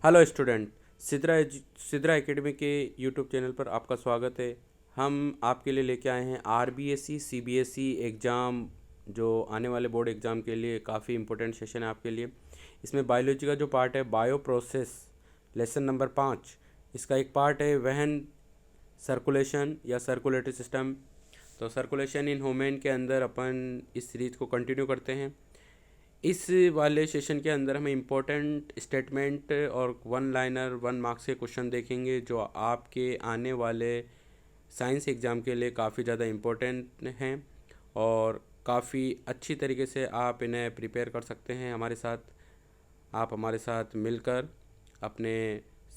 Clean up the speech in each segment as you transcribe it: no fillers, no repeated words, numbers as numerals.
Hello student. Sidra academy के YouTube channel पर आपका स्वागत है। हम आपके लिए लेके आए हैं आरबीएसई सीबीएसई एग्ज़ाम, जो आने वाले बोर्ड एग्ज़ाम के लिए काफ़ी इंपॉर्टेंट सेशन है आपके लिए। इसमें बायोलॉजी का जो पार्ट है बायो प्रोसेस, लेसन नंबर 5, इसका एक पार्ट है वहन सर्कुलेशन या सर्कुलेटरी सिस्टम। तो सर्कुलेशन इन ह्यूमन के अंदर अपन इस सीरीज़ को कंटिन्यू करते हैं। इस वाले सेशन के अंदर हम इम्पोर्टेंट स्टेटमेंट और वन लाइनर 1 मार्क्स के क्वेश्चन देखेंगे, जो आपके आने वाले साइंस एग्ज़ाम के लिए काफ़ी ज़्यादा इम्पोर्टेंट हैं और काफ़ी अच्छी तरीके से आप इन्हें प्रिपेयर कर सकते हैं हमारे साथ। आप हमारे साथ मिलकर अपने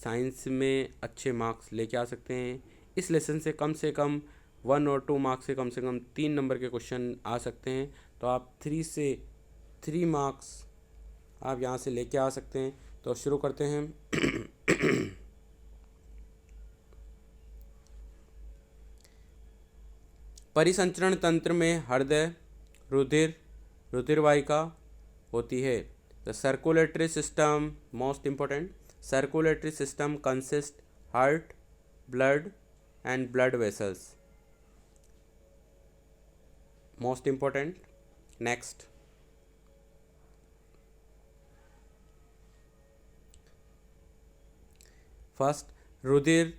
साइंस में अच्छे मार्क्स लेके आ सकते हैं। इस लेसन से कम 1 और 2 मार्क्स से कम 3 नंबर के क्वेश्चन आ सकते हैं। तो आप 3 मार्क्स आप यहाँ से लेके आ सकते हैं। तो शुरू करते हैं। परिसंचरण तंत्र में हृदय, रुधिर वाहिका होती है। The circulatory system most important, circulatory system consist heart, blood and blood vessels, most important. Next, first, रुधिर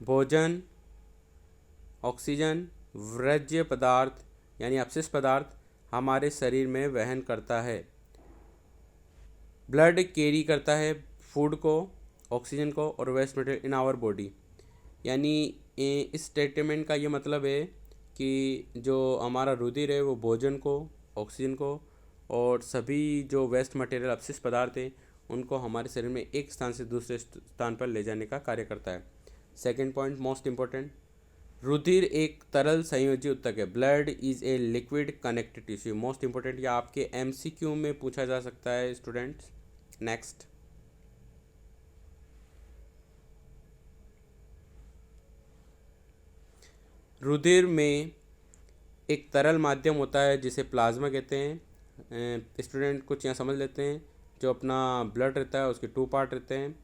भोजन, ऑक्सीजन, वर्ज्य पदार्थ यानी अपशिष्ट पदार्थ हमारे शरीर में वहन करता है। ब्लड कैरी करता है फूड को, ऑक्सीजन को और waste material in our body. यानी इस स्टेटमेंट का ये मतलब है कि जो हमारा रुधिर है वो भोजन को, ऑक्सीजन को और सभी जो वेस्ट मटेरियल अपशिष्ट पदार्थ हैं उनको हमारे शरीर में एक स्थान से दूसरे स्थान पर ले जाने का कार्य करता है। सेकेंड पॉइंट मोस्ट इम्पोर्टेंट, रुधिर एक तरल संयोजी ऊतक है। Blood is a liquid connective tissue, most important. या आपके एमसीक्यू में पूछा जा सकता है स्टूडेंट्स। नेक्स्ट, रुधिर में एक तरल माध्यम होता है जिसे प्लाज्मा कहते हैं। स्टूडेंट कुछ यहाँ समझ लेते हैं। जो अपना ब्लड रहता है उसके 2 पार्ट रहते हैं।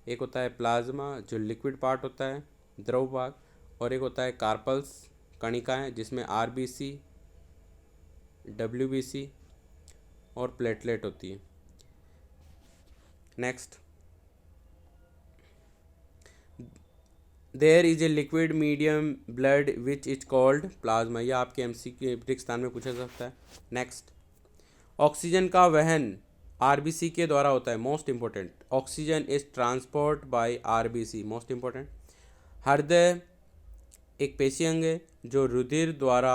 एक होता है प्लाज्मा जो लिक्विड पार्ट होता है, द्रव भाग, और एक होता है कार्पल्स कणिकाएँ जिसमें आरबीसी, डब्ल्यूबीसी और प्लेटलेट होती है। Next, there is a liquid medium blood which is called plasma. यह आपके एमसीक्यू स्थान में पूछा जा सकता है। नेक्स्ट, ऑक्सीजन का वहन आरबीसी के द्वारा होता है, most important. Oxygen is transport bye RBC, most important. हृदय एक पेशी अंग है जो रुधिर द्वारा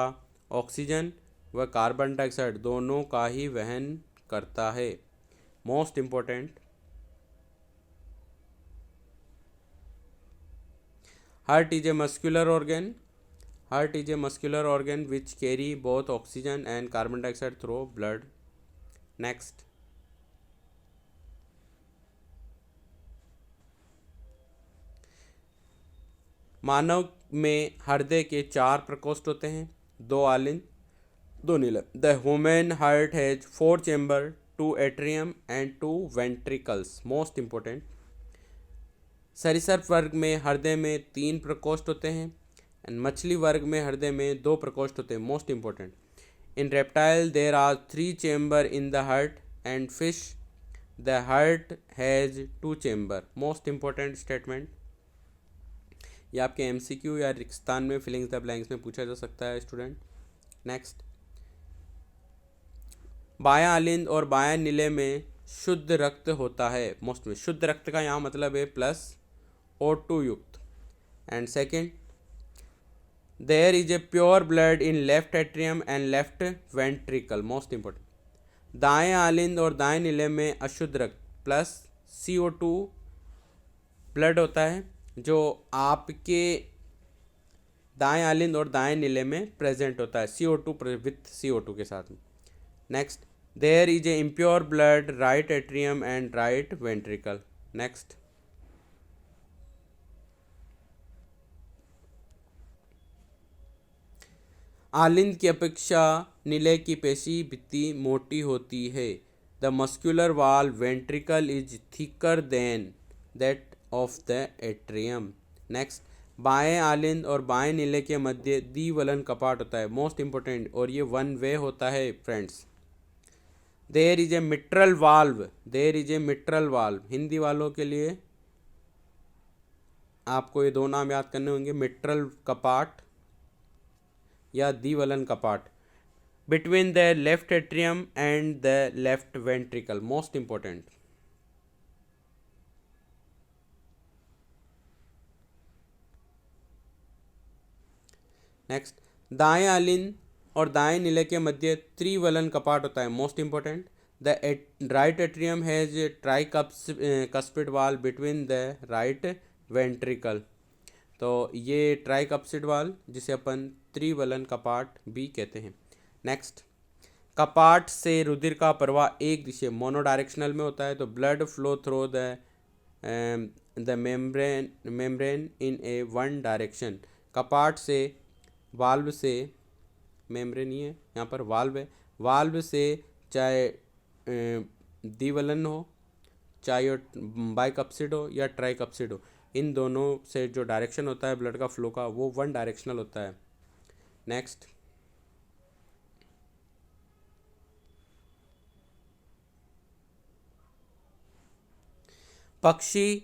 ऑक्सीजन व कार्बन डाइऑक्साइड दोनों का ही वहन करता है, most important. Heart is a muscular organ, heart is a muscular organ which carry both oxygen and carbon dioxide through blood. Next, मानव में हृदय के 4 प्रकोष्ठ होते हैं, 2 आलिंद 2 नीलम। The human heart has 4 chamber, 2 atrium and 2 ventricles, most important. सरीसृप वर्ग में हृदय में 3 प्रकोष्ठ होते हैं एंड मछली वर्ग में हृदय में 2 प्रकोष्ठ होते हैं, most important. In reptile there are 3 chamber in the heart and fish the heart has 2 chamber, most important statement. ये आपके एमसीक्यू या रिक्तान में फिलिंग द ब्लैंक्स में पूछा जा सकता है स्टूडेंट। नेक्स्ट, बायां आलिंद और बायां नीले में शुद्ध रक्त होता है, मोस्ट में। शुद्ध रक्त का यहाँ मतलब है +O2 युक्त। And second, there is a pure blood in left atrium and left ventricle, most important. दाएं आलिंद और दाएं नीले में अशुद्ध रक्त +CO2 ब्लड होता है जो आपके दाएं आलिंद और दाएं नीले में प्रेजेंट होता है, CO2 विथ CO2 के साथ में। Next, there is a impure blood right atrium and right ventricle. Next, आलिंद की अपेक्षा नीले की पेशी भित्ति मोटी होती है। The muscular wall ventricle is thicker than that of the atrium. Next, बाएं आलिंद और बाएं नीले के मध्य द्विवलन कपाट होता है, मोस्ट इंपॉर्टेंट, और ये वन वे होता है friends. There is a mitral valve, there is a mitral valve, Hindi वालों के लिए आपको ये दो नाम याद करने होंगे, मिट्रल कपाट या द्विवलन कपाट, between the left atrium and the left ventricle, most important. Next, दाएं आलिंद और दाएं नीले के मध्य त्रिवलन कपाट होता है, most important. The right atrium has try cuspid वाल बिटवीन द राइट वेंट्रिकल। तो ये ट्राई कप्सिड वाल जिसे अपन त्रिवलन कपाट भी कहते हैं। नेक्स्ट, कपाट से रुधिर का प्रवाह एक दिशा मोनोडायरेक्शनल में होता है, तो blood flow through the membrane in A one direction. कपाट से, वाल्व से, मेम्ब्रेन ही है यहाँ पर, वाल्व है, वाल्व से चाहे द्विवलन हो, चाहे बाइकप्सिड हो या ट्राइकप्सिड हो, इन दोनों से जो डायरेक्शन होता है ब्लड का फ्लो का वो वन डायरेक्शनल होता है। नेक्स्ट, पक्षी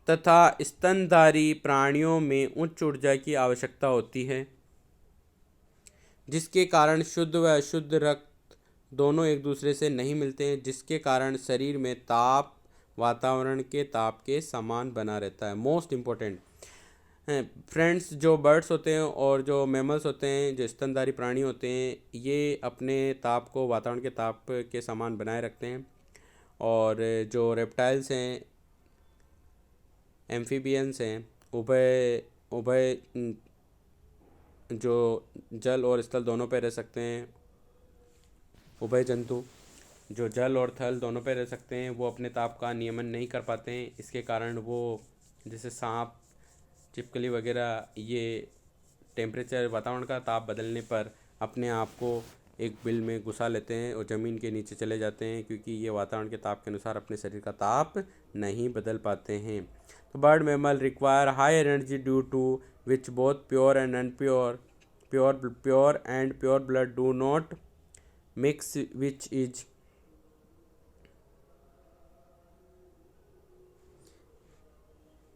तथा स्तनधारी प्राणियों में उच्च ऊर्जा की आवश्यकता होती है, जिसके कारण शुद्ध व अशुद्ध रक्त दोनों एक दूसरे से नहीं मिलते हैं, जिसके कारण शरीर में ताप वातावरण के ताप के समान बना रहता है, मोस्ट इम्पोर्टेंट फ्रेंड्स। जो बर्ड्स होते हैं और जो मैमल्स होते हैं, जो स्तनधारी प्राणी होते हैं, ये अपने ताप को वातावरण के ताप के समान बनाए रखते हैं। और जो रेप्टाइल्स हैं, एम्फीबियंस हैं, उभय उभय जो जल और स्थल दोनों पे रह सकते हैं, उभय जंतु जो जल और थल दोनों पे रह सकते हैं, वो अपने ताप का नियमन नहीं कर पाते हैं। इसके कारण वो, जैसे सांप, छिपकली वगैरह, ये टेम्परेचर, वातावरण का ताप बदलने पर अपने आप को एक बिल में घुसा लेते हैं और ज़मीन के नीचे चले जाते हैं, क्योंकि ये वातावरण के ताप के अनुसार अपने शरीर का ताप नहीं बदल पाते हैं। तो bird mammal require high energy due to which both pure and unpure pure and pure blood do not mix, which is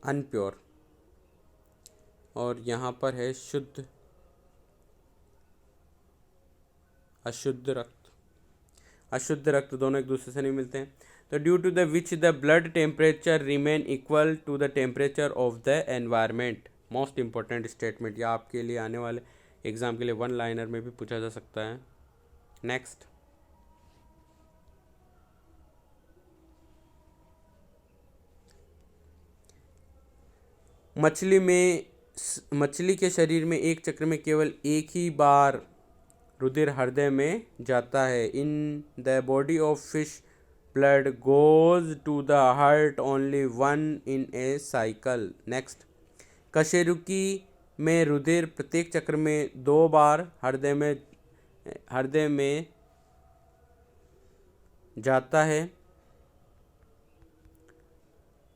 unpure. और यहाँ पर है शुद्ध अशुद्ध रक्त, अशुद्ध रक्त दोनों एक दूसरे से नहीं मिलते हैं। तो due to the which the blood temperature remain equal to the temperature of the environment, most important statement. या आपके लिए आने वाले एग्जाम के लिए वन लाइनर में भी पूछा जा सकता है। नेक्स्ट, मछली के शरीर में एक चक्र में केवल एक ही बार रुधिर हृदय में जाता है। In the body of fish blood goes to the heart only one in a cycle. Next, कशेरुकी में रुधिर प्रत्येक चक्र में 2 बार हृदय में जाता है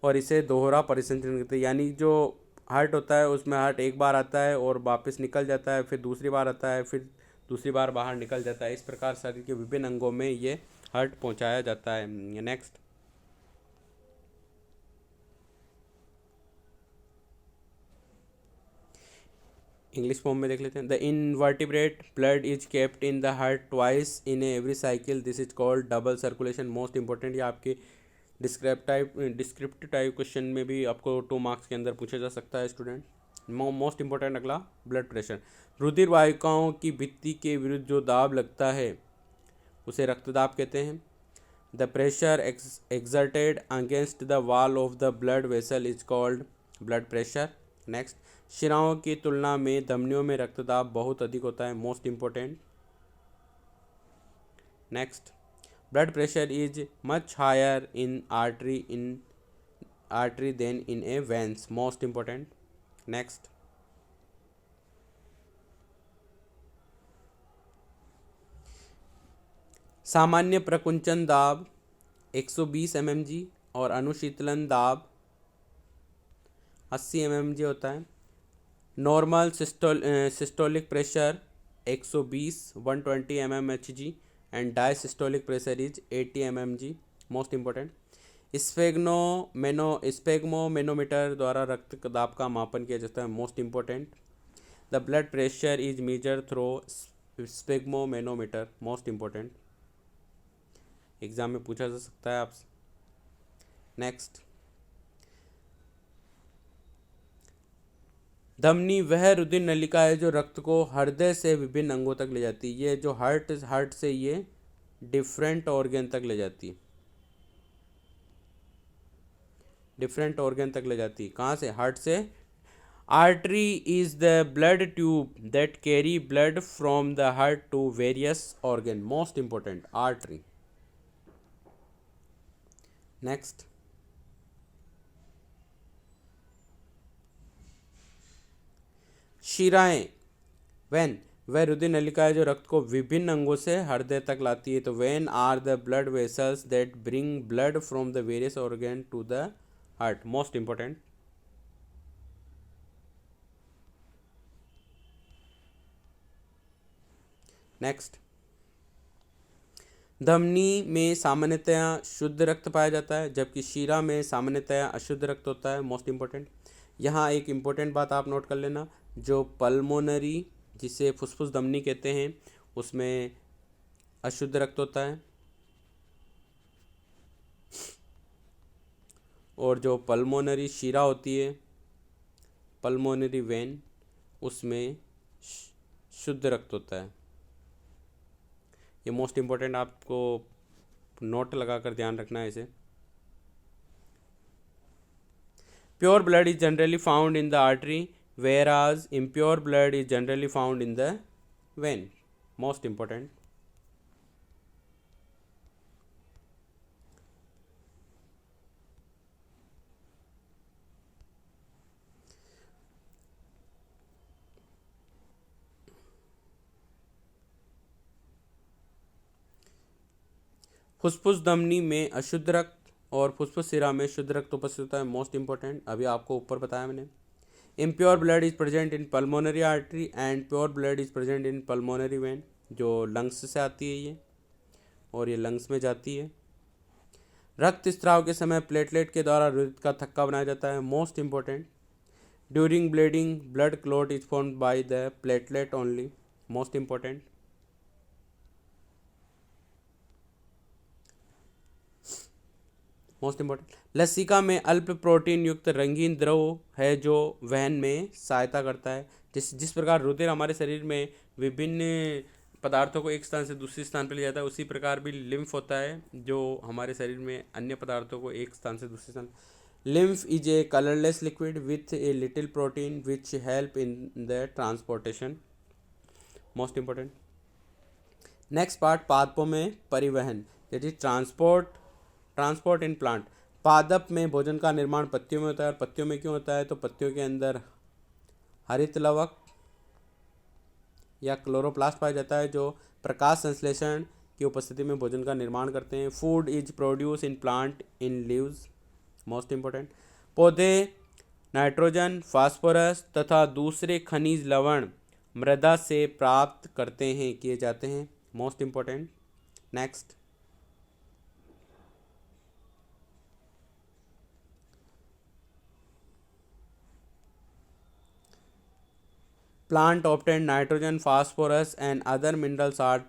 और इसे दोहरा परिसंचरण कहते हैं। यानी जो हार्ट होता है उसमें हार्ट एक बार आता है और वापस निकल जाता है, फिर दूसरी बार आता है, फिर दूसरी बार बाहर निकल जाता है। इस प्रकार शरीर के विभिन्न अंगों में ये हार्ट पहुंचाया जाता है। नेक्स्ट, इंग्लिश फॉर्म में देख लेते हैं। The invertebrate blood is kept in the heart twice in every cycle, this is called double circulation, most important. या आपके डिस्क्रिप्टिव टाइप क्वेश्चन में भी आपको 2 मार्क्स के अंदर पूछा जा सकता है स्टूडेंट। मोस्ट इंपॉर्टेंट अगला, ब्लड प्रेशर। रुधिर वाहिकाओं की भित्ति के विरुद्ध जो दाब लगता है उसे रक्तदाब कहते हैं। The pressure exerted against the wall of the blood vessel is called blood pressure. Next, शिराओं की तुलना में धमनियों में रक्तदाब बहुत अधिक होता है, most important. Next, blood pressure is much higher in artery than in a veins, most important. Next, सामान्य प्रकुंचन दाब 120 mmg और अनुशीतलन दाब 80 mmHg होता है। Normal systolic pressure 120 120 mmHg and diastolic pressure is 80 mmHg। Most important, sphygmomanometer द्वारा रक्त दाब का मापन किया जाता है। Most important, the blood pressure is measure through sphygmomanometer. Most important, exam में पूछा जा सकता है आपसे। नेक्स्ट, धमनी वह रुधिर नलिका है जो रक्त को हृदय से विभिन्न अंगों तक ले जाती है। ये जो हार्ट से ये डिफरेंट ऑर्गन तक ले जाती है, डिफरेंट ऑर्गन तक ले जाती है। कहाँ से? हार्ट से। Artery is the blood tube that carry blood from the heart to various organ. Most important, artery. Next, शिराएं वेन वह रुधिर नलिका है जो रक्त को विभिन्न अंगों से हृदय तक लाती है। तो vein are the blood vessels that bring blood from the various organ to the heart. Most important. Next, धमनी में सामान्यतया शुद्ध रक्त पाया जाता है जबकि शिरा में सामान्यतया अशुद्ध रक्त होता है। मोस्ट इंपॉर्टेंट, यहाँ एक इम्पोर्टेंट बात आप नोट कर लेना, जो पल्मोनरी जिसे फुसफुस धमनी कहते हैं उसमें अशुद्ध रक्त होता है, और जो पल्मोनरी शिरा होती है, पल्मोनरी वेन, उसमें शुद्ध रक्त होता है। ये मोस्ट इम्पोर्टेंट, आपको नोट लगाकर ध्यान रखना है इसे। Pure blood is generally found in the artery whereas impure blood is generally found in the vein. Most important. फुसफुस धमनी में अशुद्ध रक्त और फुसफुस शिरा में शुद्ध रक्त उपस्थित होता है। मोस्ट इंपॉर्टेंट, अभी आपको ऊपर बताया मैंने। Impure blood is present in pulmonary artery and pure blood is present in pulmonary vein. जो लंग्स से आती है ये, और ये लंग्स में जाती है। रक्त स्त्राव के समय प्लेटलेट के द्वारा रुधिर का थक्का बनाया जाता है। Most important, during bleeding blood clot is formed by the platelet only. Most important. Most important, लसिका में अल्प प्रोटीन युक्त रंगीन द्रव है जो वहन में सहायता करता है। जिस प्रकार रुधिर हमारे शरीर में विभिन्न पदार्थों को एक स्थान से दूसरे स्थान पर ले जाता है, उसी प्रकार भी लिम्फ होता है जो हमारे शरीर में अन्य पदार्थों को एक स्थान से दूसरे स्थान। Lymph is a colourless liquid with a little protein which help in the transportation. Most important. Next part, पादपों में परिवहन, that is transport in plant. पादप में भोजन का निर्माण पत्तियों में होता है। और पत्तियों में क्यों होता है? तो पत्तियों के अंदर हरित लवक या क्लोरोप्लास्ट पाया जाता है जो प्रकाश संश्लेषण की उपस्थिति में भोजन का निर्माण करते हैं। Food is produce in plant in leaves. Most important, पौधे नाइट्रोजन, फास्फोरस तथा दूसरे खनिज लवण मृदा से प्राप्त करते हैं, किए जाते हैं। Most important. Next, plant obtain nitrogen, phosphorus and other minerals are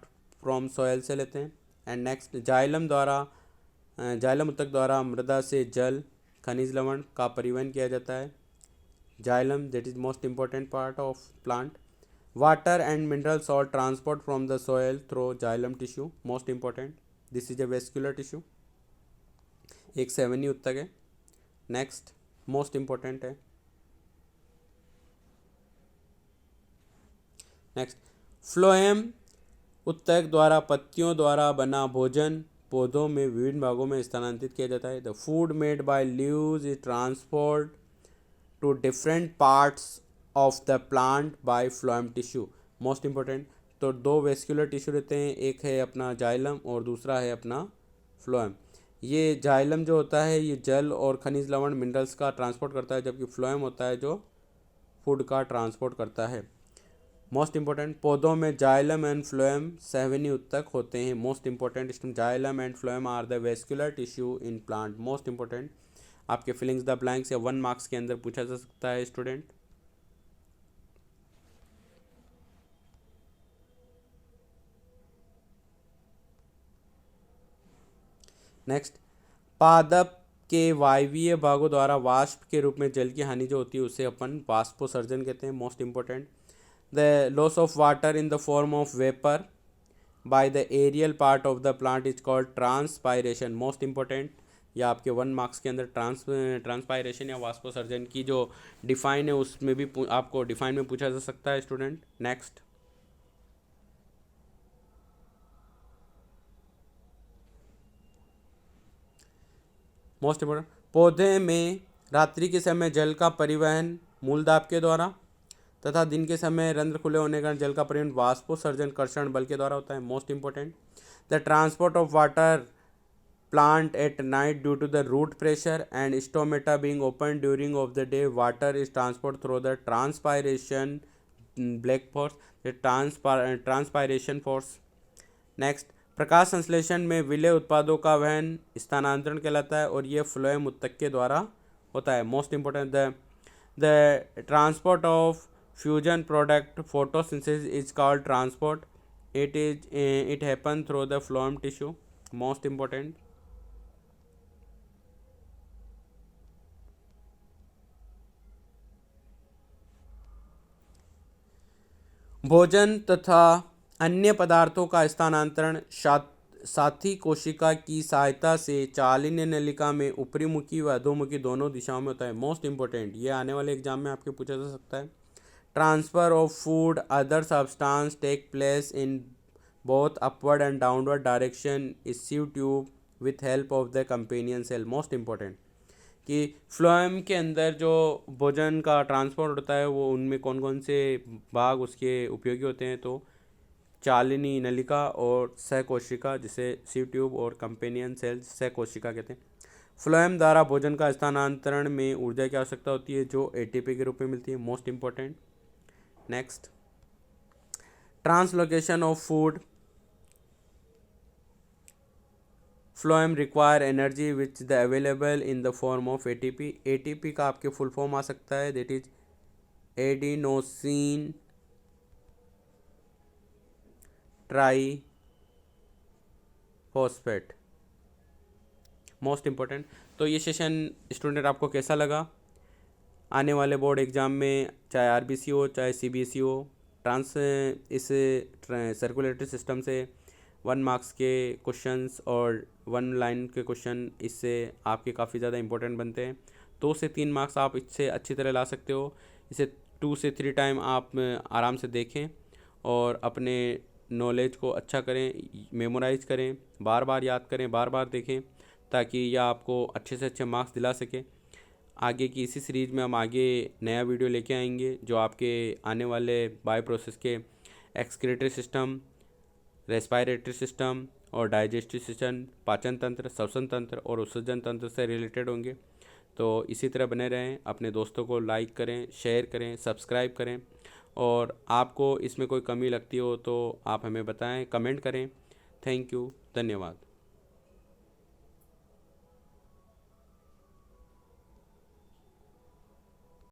from soil से लेते हैं। एंड नेक्स्ट, जाइलम उत्तक द्वारा मृदा से जल, खनिज लवण का परिवहन किया जाता है। Xylem, that is most important part of plant. Water and mineral salt transport from the soil through xylem tissue. Most important, this is a vascular tissue, एक सेवनी उत्तक है। नेक्स्ट, मोस्ट इंपॉर्टेंट है। नेक्स्ट, फ्लोएम उत्तक द्वारा पत्तियों द्वारा बना भोजन पौधों में विभिन्न भागों में स्थानांतरित किया जाता है। The food made by leaves is transport to different parts of the plant by phloem tissue. Most important, तो दो वेस्कुलर टिश्यू रहते हैं, एक है अपना जाइलम और दूसरा है अपना फ्लोएम। ये जाइलम जो होता है ये जल और खनिज लवण मिनरल्स का ट्रांसपोर्ट करता है, जबकि फ्लोएम होता है जो फूड का ट्रांसपोर्ट करता है। मोस्ट इंपॉर्टेंट, पौधों में जाइलम एंड फ्लोएम सहवनी उत्तक होते हैं। मोस्ट इंपॉर्टेंट इसमें xylem and phloem are the vascular tissue in plant. Most important, आपके फिलिंग्स द ब्लैंक्स या 1 मार्क्स के अंदर पूछा जा सकता है स्टूडेंट। नेक्स्ट, पादप के वायवीय भागों द्वारा वाष्प के रूप में जल की हानि जो होती है उसे अपन वाष्पोसर्जन कहते हैं। Most important, the loss of water in the form of vapour by the aerial part of the plant is called transpiration. Most important, या आपके 1 मार्क्स के अंदर ट्रांसपायरेशन या वाष्पोसर्जन की जो डिफाइन है उसमें भी आपको डिफाइन में पूछा जा सकता है स्टूडेंट। नेक्स्ट, मोस्ट इंपॉर्टेंट, पौधे में रात्रि के समय जल का परिवहन मूलदाब के द्वारा तथा दिन के समय रंध्र खुले होने के कारण जल का परिवहन वाष्पोसर्जन कर्षण बल के द्वारा होता है। Most important, the transport of water plant at night due to the root pressure and stomata being open during of the day, water is transported through the transpiration black force, the transpiration force। Next, प्रकाश संश्लेषण में विलेय उत्पादों का वहन स्थानांतरण कहलाता है और ये फ्लोएम उत्तक के द्वारा होता है। Most important, the transport of fusion product photosynthesis is called transport, it happen through the phloem tissue. Most important, भोजन तथा अन्य पदार्थों का स्थानांतरण साथी कोशिका की सहायता से चालिन्य नलिका में ऊपरी मुखी व अधोमुखी दोनों दिशाओं में होता है। मोस्ट इंपॉर्टेंट, ये आने वाले एग्जाम में आपके पूछा जा सकता है। Transfer of food other substance take place in both upward and downward direction is sieve tube with help of the companion cell. Most important, कि फ्लोएम के अंदर जो भोजन का ट्रांसपोर्ट होता है वो उनमें कौन कौन से भाग उसके उपयोगी होते हैं, तो चालिनी नलिका और सहकोशिका, जिसे सीव ट्यूब, और कंपेनियन सेल्स सहकोशिका कहते हैं। फ्लोएम द्वारा भोजन का स्थानांतरण में ऊर्जा की आवश्यकता होती है जो एटीपी के रूप में मिलती है। Most important. Next, translocation of food, phloem require energy which the available in the form of ATP. ATP का आपके फुल फॉर्म आ सकता है, that is adenosine try phosphate. Most important. तो ये सेशन स्टूडेंट आपको कैसा लगा? आने वाले बोर्ड एग्ज़ाम में चाहे आरबीसी हो चाहे सीबीएसई हो, इस सर्कुलेटरी सिस्टम से 1 मार्क्स के क्वेश्चंस और 1 लाइन के क्वेश्चन इससे आपके काफ़ी ज़्यादा इंपॉर्टेंट बनते हैं। 2 से 3 मार्क्स आप इससे अच्छी तरह ला सकते हो। इसे 2 से 3 टाइम आप आराम से देखें और अपने नॉलेज को अच्छा करें, मेमोराइज करें, बार बार याद करें, बार बार देखें, ताकि यह आपको अच्छे से अच्छे मार्क्स दिला सके। आगे की इसी सीरीज़ में हम आगे नया वीडियो लेके आएंगे जो आपके आने वाले बायो प्रोसेस के एक्सक्रीटरी सिस्टम, रेस्पिरेटरी सिस्टम और डाइजेस्टिव सिस्टम, पाचन तंत्र, श्वसन तंत्र और उत्सर्जन तंत्र से रिलेटेड होंगे। तो इसी तरह बने रहें, अपने दोस्तों को लाइक करें, शेयर करें, सब्सक्राइब करें, और आपको इसमें कोई कमी लगती हो तो आप हमें बताएं, कमेंट करें। थैंक यू, धन्यवाद।